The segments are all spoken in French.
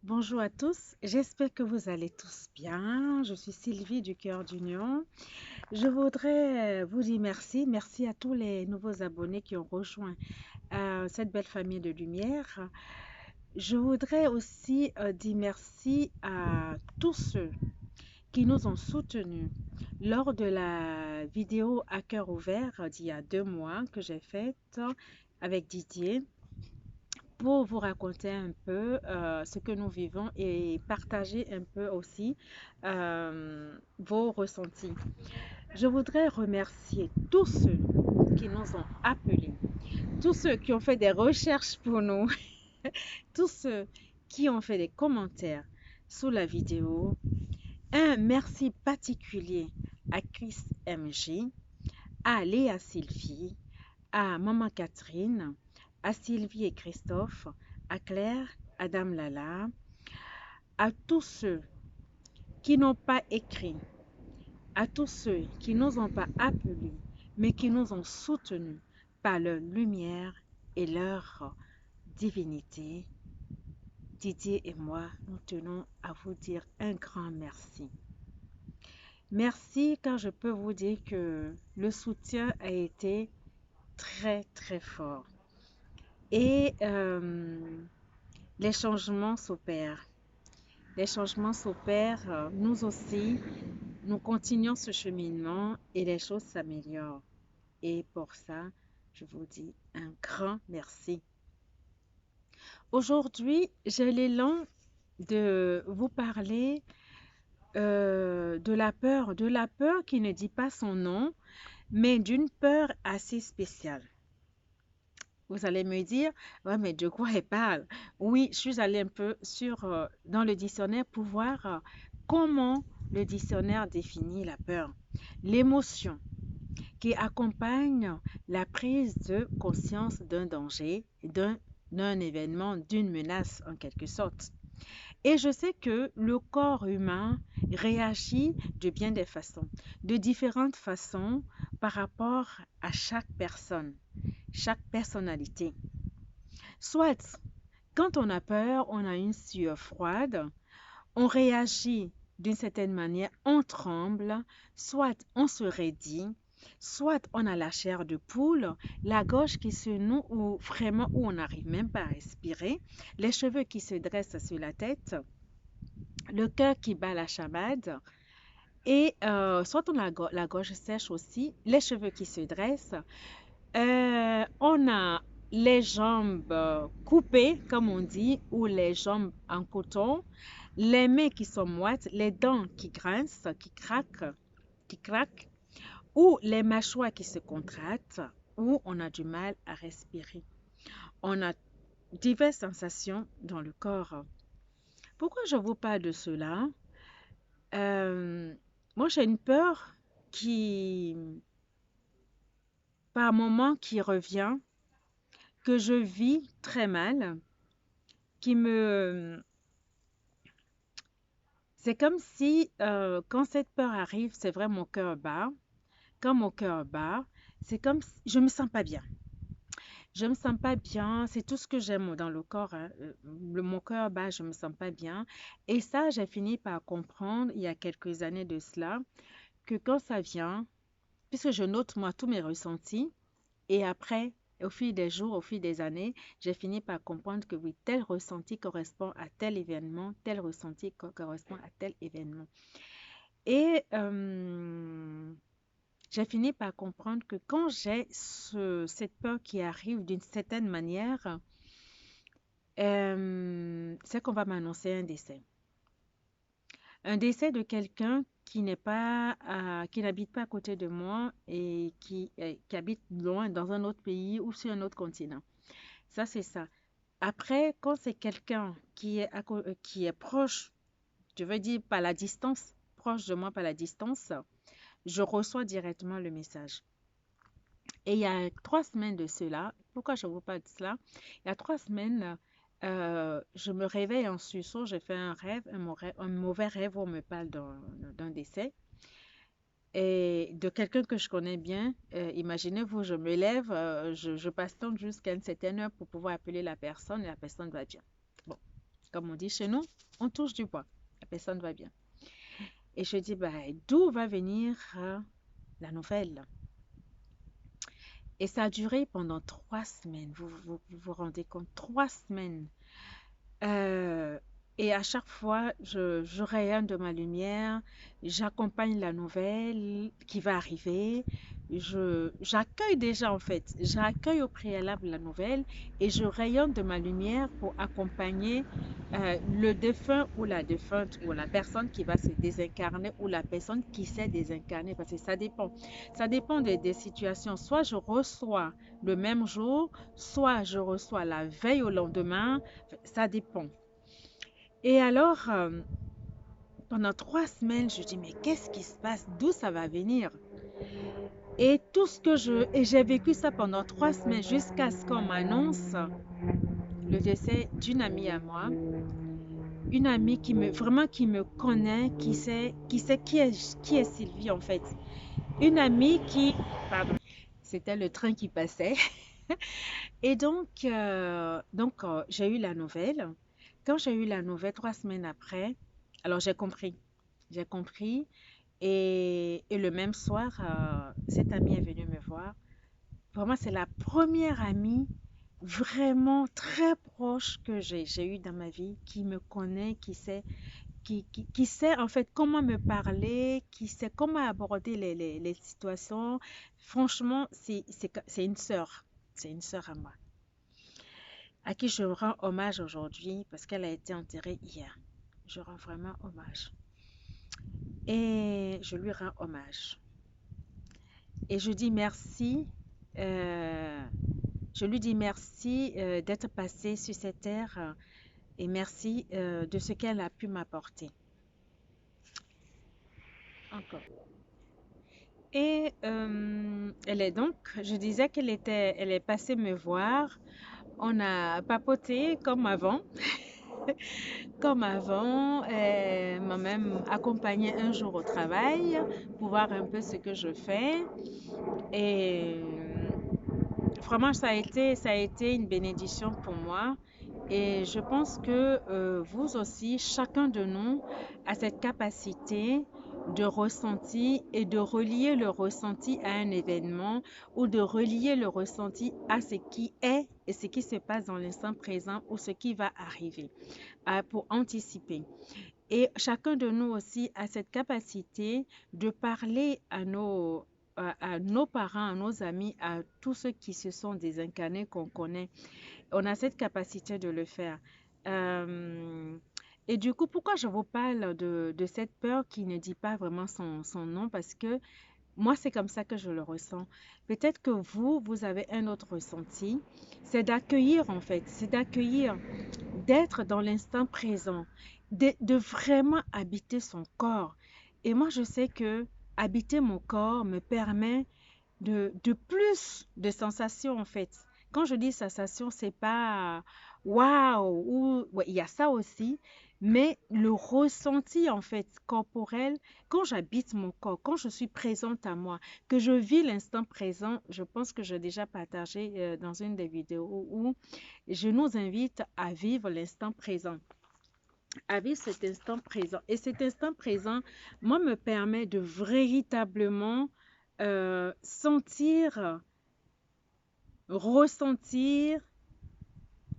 Bonjour à tous, j'espère que vous allez tous bien. Je suis Sylvie du Cœur d'Union. Je voudrais vous dire merci. Merci à tous les nouveaux abonnés qui ont rejoint cette belle famille de lumière. Je voudrais aussi dire merci à tous ceux qui nous ont soutenus lors de la vidéo à cœur ouvert d'il y a 2 mois que j'ai faite avec Didier pour vous raconter un peu ce que nous vivons et partager un peu aussi vos ressentis. Je voudrais remercier tous ceux qui nous ont appelés, tous ceux qui ont fait des recherches pour nous, tous ceux qui ont fait des commentaires sous la vidéo. Un merci particulier à Chris MJ, à Léa Sylvie, à Maman Catherine, à Sylvie et Christophe, à Claire, à Dame Lala, à tous ceux qui n'ont pas écrit, à tous ceux qui nous ont pas appelés, mais qui nous ont soutenus par leur lumière et leur divinité. Didier et moi, nous tenons à vous dire un grand merci. Merci car je peux vous dire que le soutien a été très très fort. Et les changements s'opèrent. Les changements s'opèrent, nous aussi, nous continuons ce cheminement et les choses s'améliorent. Et pour ça, je vous dis un grand merci. Aujourd'hui, j'ai l'élan de vous parler de la peur qui ne dit pas son nom, mais d'une peur assez spéciale. Vous allez me dire, ouais, mais de quoi elle parle? Oui, je suis allée un peu dans le dictionnaire pour voir comment le dictionnaire définit la peur. L'émotion qui accompagne la prise de conscience d'un danger, d'un événement, d'une menace en quelque sorte. Et je sais que le corps humain réagit de bien des façons, de différentes façons par rapport à chaque personne, chaque personnalité. Soit, quand on a peur, on a une sueur froide, on réagit d'une certaine manière, on tremble, soit on se raidit, soit on a la chair de poule, la gorge qui se noue ou vraiment où on n'arrive même pas à respirer, les cheveux qui se dressent sur la tête, le cœur qui bat la chamade, et soit on a la gorge sèche aussi, les cheveux qui se dressent, on a les jambes coupées, comme on dit, ou les jambes en coton, les mains qui sont moites, les dents qui grincent, qui craquent, ou les mâchoires qui se contractent, ou on a du mal à respirer. On a diverses sensations dans le corps. Pourquoi je vous parle de cela? Euh, Moi, j'ai une peur qui, par moment, qui revient, que je vis très mal, qui me... C'est comme si, quand cette peur arrive, c'est vrai, mon cœur bat. Quand mon cœur bat, c'est comme si je me sens pas bien. Je me sens pas bien, c'est tout ce que j'aime dans le corps, hein. Mon cœur bat, je me sens pas bien. Et ça, j'ai fini par comprendre il y a quelques années de cela, que quand ça vient, puisque je note moi tous mes ressentis, et après, au fil des jours, au fil des années, j'ai fini par comprendre que oui, tel ressenti correspond à tel événement, tel ressenti correspond à tel événement. Et j'ai fini par comprendre que quand j'ai cette peur qui arrive d'une certaine manière, c'est qu'on va m'annoncer un décès. Un décès de quelqu'un qui n'est pas, qui n'habite pas à côté de moi et qui habite loin dans un autre pays ou sur un autre continent. Ça, c'est ça. Après, quand c'est quelqu'un qui est proche, je veux dire par la distance, proche de moi par la distance, je reçois directement le message. Et il y a 3 semaines de cela, pourquoi je vous parle de cela? Il y a 3 semaines, je me réveille en sursaut, j'ai fait un rêve, un mauvais rêve où on me parle d'un décès et de quelqu'un que je connais bien. Imaginez-vous, je me lève, je patiente jusqu'à une certaine heure pour pouvoir appeler la personne et la personne va bien. Bon. Comme on dit chez nous, on touche du bois. La personne va bien. Et je dis, bah, d'où va venir la nouvelle? Et ça a duré pendant 3 semaines. Vous rendez compte? 3 semaines. Euh, et à chaque fois, je rayonne de ma lumière, j'accompagne la nouvelle qui va arriver. J'accueille déjà en fait, j'accueille au préalable la nouvelle et je rayonne de ma lumière pour accompagner le défunt ou la défunte ou la personne qui va se désincarner ou la personne qui s'est désincarnée parce que ça dépend. Ça dépend des situations. Soit je reçois le même jour, soit je reçois la veille au lendemain. Ça dépend. Et alors, pendant 3 semaines, je dis, mais qu'est-ce qui se passe? D'où ça va venir? Et tout ce que et j'ai vécu ça pendant 3 semaines jusqu'à ce qu'on m'annonce le décès d'une amie à moi, une amie vraiment qui me connaît, qui sait qui est Sylvie en fait. Une amie pardon, c'était le train qui passait. Et donc, j'ai eu la nouvelle. Quand j'ai eu la nouvelle 3 semaines après, alors j'ai compris. J'ai compris. Et le même soir, cette amie est venue me voir. Pour moi, c'est la première amie vraiment très proche que j'ai eue dans ma vie, qui me connaît, qui sait en fait comment me parler, qui sait comment aborder les situations. Franchement, c'est une sœur. C'est une sœur à moi à qui je rends hommage aujourd'hui parce qu'elle a été enterrée hier. Je rends vraiment hommage. Et je lui rends hommage. Et je dis merci. euh, je lui dis merci d'être passée sur cette terre et merci de ce qu'elle a pu m'apporter. Encore. Et elle est donc, je disais elle est passée me voir. On a papoté comme avant. Comme avant, elle m'a même accompagnée un jour au travail pour voir un peu ce que je fais. Et vraiment, ça a été une bénédiction pour moi. Et je pense que vous aussi, chacun de nous a cette capacité de ressenti et de relier le ressenti à un événement ou de relier le ressenti à ce qui est et ce qui se passe dans l'instant présent ou ce qui va arriver pour anticiper. Et chacun de nous aussi a cette capacité de parler à nos parents, à nos amis, à tous ceux qui se sont désincarnés qu'on connaît. On a cette capacité de le faire. Euh, et du coup, pourquoi je vous parle de cette peur qui ne dit pas vraiment son nom? Parce que moi, c'est comme ça que je le ressens. Peut-être que vous avez un autre ressenti. C'est d'accueillir, en fait. C'est d'accueillir, d'être dans l'instant présent, de vraiment habiter son corps. Et moi, je sais que habiter mon corps me permet de plus de sensations, en fait. Quand je dis sensation, c'est pas waouh, ou ouais, il y a ça aussi, mais le ressenti, en fait, corporel, quand j'habite mon corps, quand je suis présente à moi, que je vis l'instant présent, je pense que j'ai déjà partagé dans une des vidéos où je nous invite à vivre l'instant présent, à vivre cet instant présent. Et cet instant présent, moi, me permet de véritablement sentir, ressentir,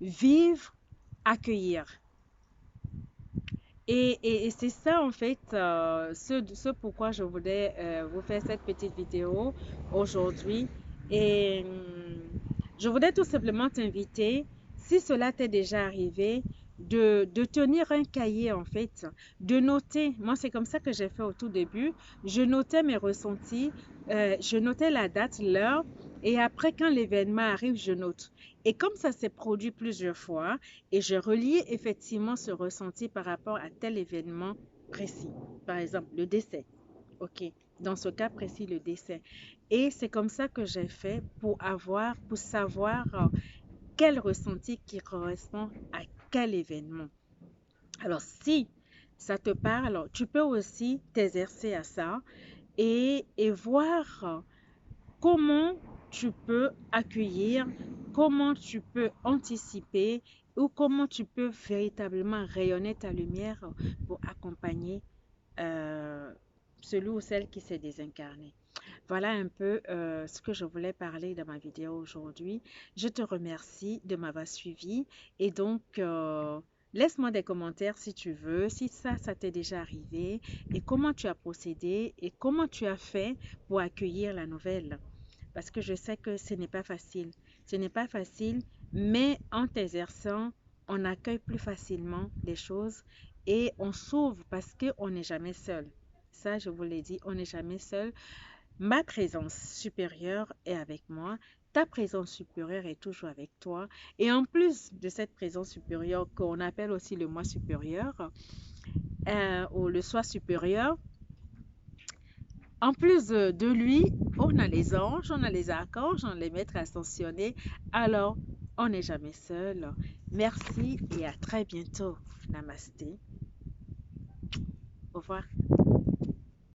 vivre, accueillir. Et c'est ça, en fait, ce pourquoi je voulais vous faire cette petite vidéo aujourd'hui. Et je voulais tout simplement t'inviter, si cela t'est déjà arrivé, de tenir un cahier, en fait, de noter. Moi, c'est comme ça que j'ai fait au tout début. Je notais mes ressentis, je notais la date, l'heure, et après, quand l'événement arrive, je note. Et comme ça s'est produit plusieurs fois, et je relie effectivement ce ressenti par rapport à tel événement précis. Par exemple, le décès. OK. Dans ce cas précis, le décès. Et c'est comme ça que j'ai fait pour savoir quel ressenti qui correspond à quel événement. Alors, si ça te parle, tu peux aussi t'exercer à ça et voir comment tu peux accueillir, comment tu peux anticiper ou comment tu peux véritablement rayonner ta lumière pour accompagner euh, celui ou celle qui s'est désincarné. Voilà un peu ce que je voulais parler dans ma vidéo aujourd'hui. Je te remercie de m'avoir suivi et donc laisse-moi des commentaires si tu veux, si ça t'est déjà arrivé et comment tu as procédé et comment tu as fait pour accueillir la nouvelle. Parce que je sais que ce n'est pas facile. Ce n'est pas facile, mais en t'exerçant, on accueille plus facilement les choses et on s'ouvre parce qu'on n'est jamais seul. Ça, je vous l'ai dit, on n'est jamais seul. Ma présence supérieure est avec moi. Ta présence supérieure est toujours avec toi. Et en plus de cette présence supérieure qu'on appelle aussi le moi supérieur ou le soi supérieur, en plus de lui, on a les anges, on a les archanges, on a les maîtres ascensionnés. Alors, on n'est jamais seul. Merci et à très bientôt. Namasté. Au revoir.